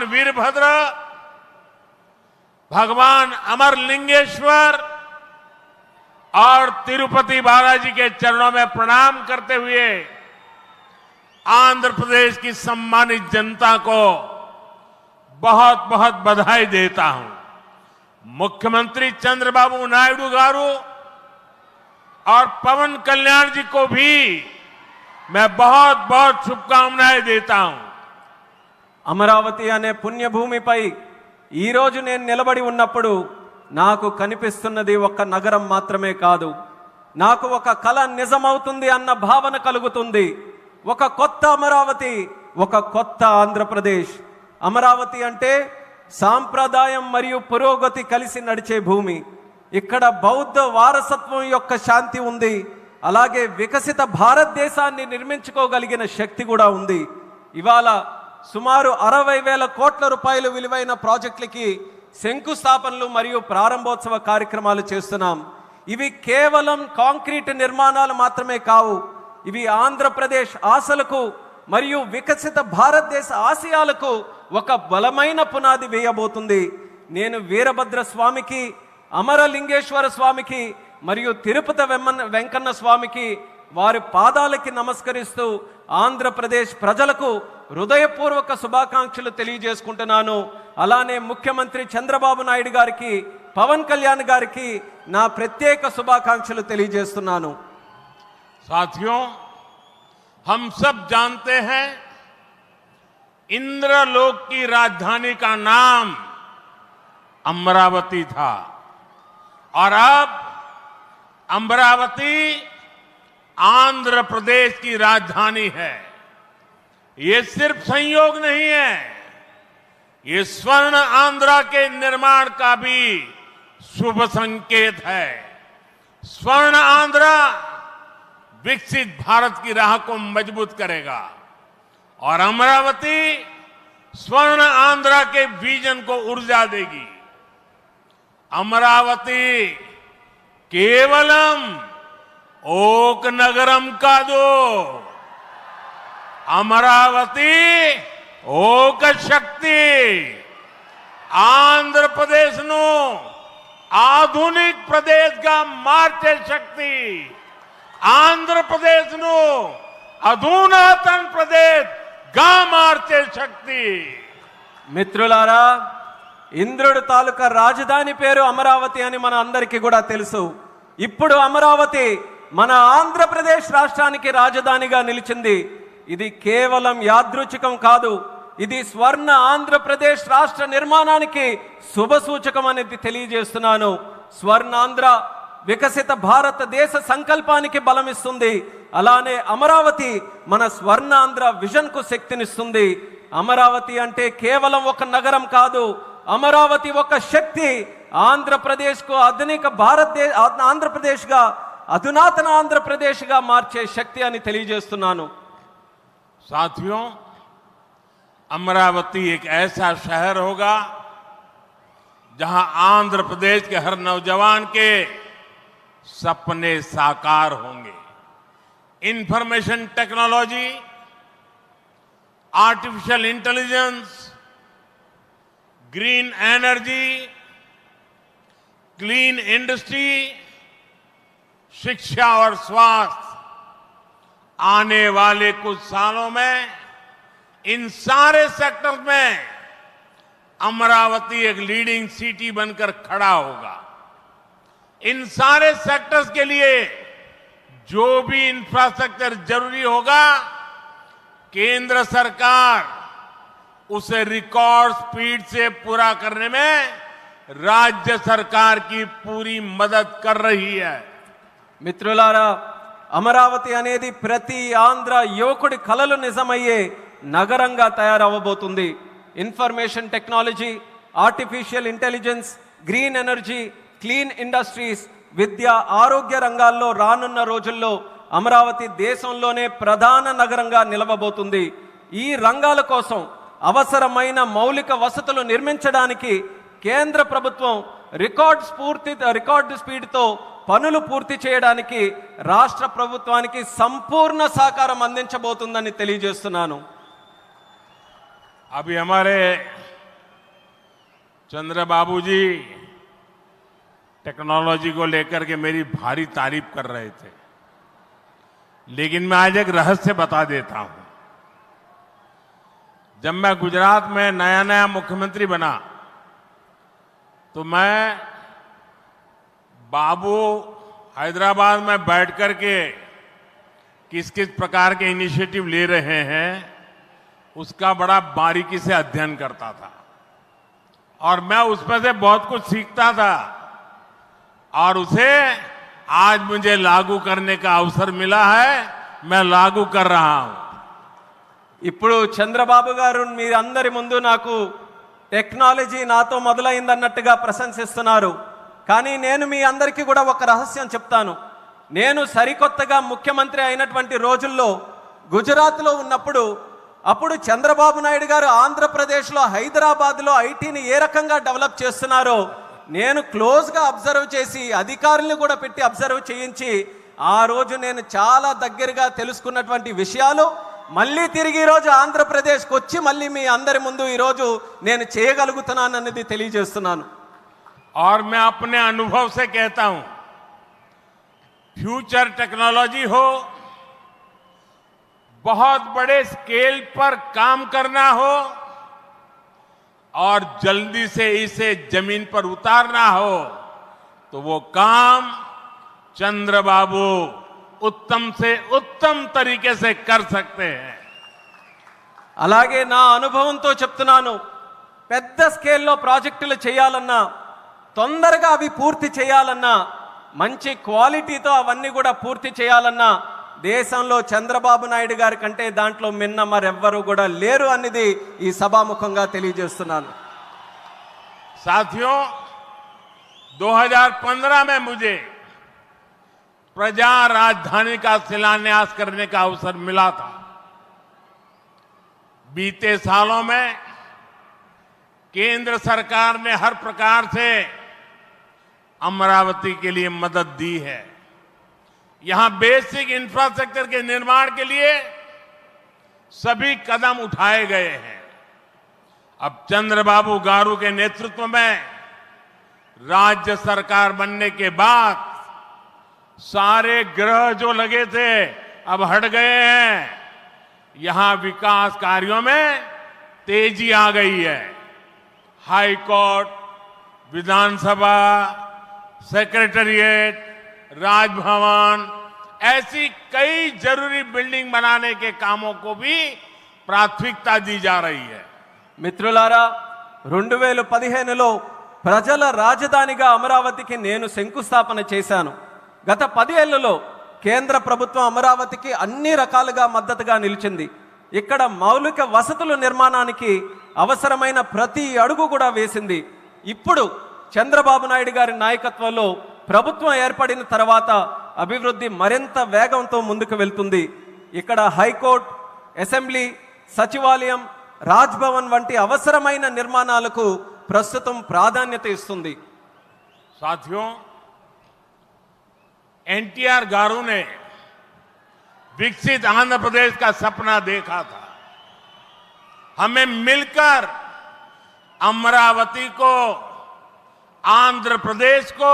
भगवान वीरभद्र, भगवान अमरलिंगेश्वर और तिरुपति बालाजी के चरणों में प्रणाम करते हुए आंध्र प्रदेश की सम्मानित जनता को बहुत बहुत बधाई देता हूं। मुख्यमंत्री चंद्रबाबू नायडू गारू और पवन कल्याण जी को भी मैं बहुत बहुत शुभकामनाएं देता हूं। అమరావతి అనే పుణ్యభూమిపై ఈ రోజు నేను నిలబడి ఉన్నప్పుడు నాకు కనిపిస్తున్నది ఒక నగరం మాత్రమే కాదు, నాకు ఒక కల నిజమవుతుంది అన్న భావన కలుగుతుంది. ఒక కొత్త అమరావతి, ఒక కొత్త ఆంధ్రప్రదేశ్. అమరావతి అంటే సాంప్రదాయం మరియు పురోగతి కలిసి నడిచే భూమి. ఇక్కడ బౌద్ధ వారసత్వం యొక్క శాంతి ఉంది. అలాగే వికసిత భారతదేశాన్ని నిర్మించుకోగలిగిన శక్తి కూడా ఉంది. ఇవాళ సుమారు 60,000 కోట్ల రూపాయలు విలువైన ప్రాజెక్టులకి శంకుస్థాపనలు మరియు ప్రారంభోత్సవ కార్యక్రమాలు చేస్తున్నాం. ఇవి కేవలం కాంక్రీట్ నిర్మాణాలు మాత్రమే కావు. ఇవి ఆంధ్రప్రదేశ్ ఆశలకు మరియు వికసిత భారతదేశ ఆశయాలకు ఒక బలమైన పునాది వేయబోతుంది. నేను వీరభద్ర స్వామికి, అమరలింగేశ్వర స్వామికి మరియు తిరుపతి వెంకన్న స్వామికి వారి పాదాలకి నమస్కరిస్తూ ఆంధ్రప్రదేశ్ ప్రజలకు హృదయపూర్వక శుభాకాంక్షలు తెలియజేసుకుంటున్నాను. అలానే ముఖ్యమంత్రి చంద్రబాబు నాయుడు గారికి, పవన్ కళ్యాణ్ గారికి నా ప్రత్యేక శుభాకాంక్షలు తెలియజేస్తున్నాను. साथियों, हम सब जानते हैं इंद्रलोक की राजधानी का नाम अमरावती था और अब अमरावती आंध्र प्रदेश की राजधानी है। ये सिर्फ संयोग नहीं है, ये स्वर्ण आंध्रा के निर्माण का भी शुभ संकेत है। स्वर्ण आंध्रा विकसित भारत की राह को मजबूत करेगा और अमरावती स्वर्ण आंध्रा के विजन को ऊर्जा देगी। अमरावती केवलम ओक नगरम कादु, अमरावती ओक शक्ति आंध्र प्रदेश नु आधुनिक प्रदेश का मार्चे शक्ति, आंध्र प्रदेश नु अधुनातन प्रदेश गा मार्चे शक्ति। మిత్రులారా, ఇంద్రుడి తాలూకా రాజధాని పేరు అమరావతి అని మన అందరికీ కూడా తెలుసు. ఇప్పుడు అమరావతి మన ఆంధ్రప్రదేశ్ రాష్ట్రానికి రాజధానిగా నిలిచింది. ఇది కేవలం యాదృచ్ఛికం కాదు, ఇది స్వర్ణ ఆంధ్రప్రదేశ్ రాష్ట్ర నిర్మాణానికి శుభ సూచకం అనేది తెలియజేస్తున్నాను. స్వర్ణాంధ్ర వికసిత భారతదేశ సంకల్పానికి బలమిస్తుంది. అలానే అమరావతి మన స్వర్ణాంధ్ర విజన్ కు శక్తినిస్తుంది. అమరావతి అంటే కేవలం ఒక నగరం కాదు, అమరావతి ఒక శక్తి. ఆంధ్రప్రదేశ్ కు ఆధునిక ఆంధ్రప్రదేశ్ గా, అధునాతన ఆంధ్రప్రదేశ్ గా మార్చే శక్తి అని తెలియజేస్తున్నాను. साथियों, अमरावती एक ऐसा शहर होगा जहां आंध्र प्रदेश के हर नौजवान के सपने साकार होंगे। Information technology, artificial intelligence, green energy, clean industry, शिक्षा और स्वास्थ्य, आने वाले कुछ सालों में इन सारे सेक्टर में अमरावती एक लीडिंग सिटी बनकर खड़ा होगा। इन सारे सेक्टर्स के लिए जो भी इंफ्रास्ट्रक्चर जरूरी होगा, केंद्र सरकार उसे रिकॉर्ड स्पीड से पूरा करने में राज्य सरकार की पूरी मदद कर रही है। మిత్రులారా, అమరావతి అనేది ప్రతి ఆంధ్ర యువకుడి కలలు నిజమయ్యే నగరంగా తయారవబోతుంది. Information technology, artificial intelligence, green energy, clean industries, విద్య, ఆరోగ్య రంగాల్లో రానున్న రోజుల్లో అమరావతి దేశంలోనే ప్రధాన నగరంగా నిలవబోతుంది. ఈ రంగాల కోసం అవసరమైన మౌలిక వసతులు నిర్మించడానికి కేంద్ర ప్రభుత్వం రికార్డు స్పీడ్తో పనులు పూర్తి చేయడానికి రాష్ట్ర ప్రభుత్వానికి సంపూర్ణ సహకారం అందించబోతుందని తెలియజేస్తున్నాను. अभी हमारे चंद्रबाबू जी टेक्नोलॉजी को लेकर के मेरी भारी तारीफ कर रहे थे, लेकिन मैं आज एक रहस्य बता देता हूं। जब मैं गुजरात में नया नया मुख्यमंत्री बना तो मैं बाबू हैदराबाद में बैठ करके किस किस प्रकार के इनिशिएटिव ले रहे हैं उसका बड़ा बारीकी से अध्ययन करता था और मैं उसमें से बहुत कुछ सीखता था और उसे आज मुझे लागू करने का अवसर मिला है, मैं लागू कर रहा हूं। ఇప్పుడు చంద్రబాబు గారు మీరందరి ముందు నాకు టెక్నాలజీ నాతో మొదలైందన్నట్టుగా ప్రశంసిస్తున్నారు. కానీ నేను మీ అందరికీ కూడా ఒక రహస్యం చెప్తాను. నేను సరికొత్తగా ముఖ్యమంత్రి అయినటువంటి రోజుల్లో గుజరాత్లో ఉన్నప్పుడు అప్పుడు చంద్రబాబు నాయుడు గారు ఆంధ్రప్రదేశ్లో హైదరాబాద్లో ఐటీని ఏ రకంగా డెవలప్ చేస్తున్నారో నేను క్లోజ్గా అబ్జర్వ్ చేసి అధికారులను కూడా పెట్టి అబ్జర్వ్ చేయించి ఆ రోజు నేను చాలా దగ్గరగా తెలుసుకున్నటువంటి విషయాలు మళ్ళీ తిరిగి ఈ రోజు ఆంధ్రప్రదేశ్కి వచ్చి మళ్ళీ మీ అందరి ముందు ఈ రోజు నేను చేయగలుగుతున్నానన్నది తెలియజేస్తున్నాను. और मैं अपने अनुभव से कहता हूं, फ्यूचर टेक्नोलॉजी हो, बहुत बड़े स्केल पर काम करना हो और जल्दी से इसे जमीन पर उतारना हो तो वो काम चंद्रबाबू उत्तम से उत्तम तरीके से कर सकते हैं. అలాగే నా అనుభవంతో చెప్తున్నాను, పెద్ద స్కేల్లో ప్రాజెక్టులు చేయాలన్నా తొందరగా అవి పూర్తి చేయాలన్నా మంచి క్వాలిటీతో అవన్నీ కూడా పూర్తి చేయాలన్నా దేశంలో చంద్రబాబు నాయుడు గారి కంటే దాంట్లో మిన్న మరెవ్వరూ కూడా లేరు అనేది ఈ సభాముఖంగా తెలియజేస్తున్నాను. साथियों, 2015 में मुझे प्रजा राजधानी का शिलान्यास करने का अवसर मिला था. बीते सालों में केंद्र सरकार ने हर प्रकार से अमरावती के लिए मदद दी है. यहां बेसिक इंफ्रास्ट्रक्चर के निर्माण के लिए सभी कदम उठाए गए हैं. अब चंद्रबाबू गारू के नेतृत्व में राज्य सरकार बनने के बाद सारे ग्रह जो लगे थे अब हट गए हैं. यहां विकास कार्यों में तेजी आ गई है. हाई कोर्ट, विधानसभा, सेक्रेटेरिएट, राजभवन, ऐसी कई जरूरी बिल्डिंग बनाने के कामों को भी प्राथमिकता दी जा रही है. మిత్రులారా, 2015లో ప్రజల రాజధానిగా అమరావతికి నేను శంకుస్థాపన చేశాను. గత 10 ఏళ్లలో కేంద్ర ప్రభుత్వం అమరావతికి అన్ని రకాలుగా మద్దతుగా నిలిచింది. ఇక్కడ మౌలిక వసతుల నిర్మాణానికి అవసరమైన ప్రతి అడుగు కూడా వేసింది. ఇప్పుడు చంద్రబాబు నాయుడు గారి నాయకత్వంలో ప్రభుత్వం ఏర్పడిన తర్వాత అభివృద్ధి మరింత వేగంతో ముందుకు వెళ్తుంది. ఇక్కడ హైకోర్టు, అసెంబ్లీ, సచివాలయం, రాజ్భవన్ వంటి అవసరమైన నిర్మాణాలకు ప్రస్తుతం ప్రాధాన్యత ఇస్తుంది. साथियों, एनटीआर गारू ने विकसित आंध्र प्रदेश का सपना देखा था. हमें मिलकर अमरावती को, आंध्र प्रदेश को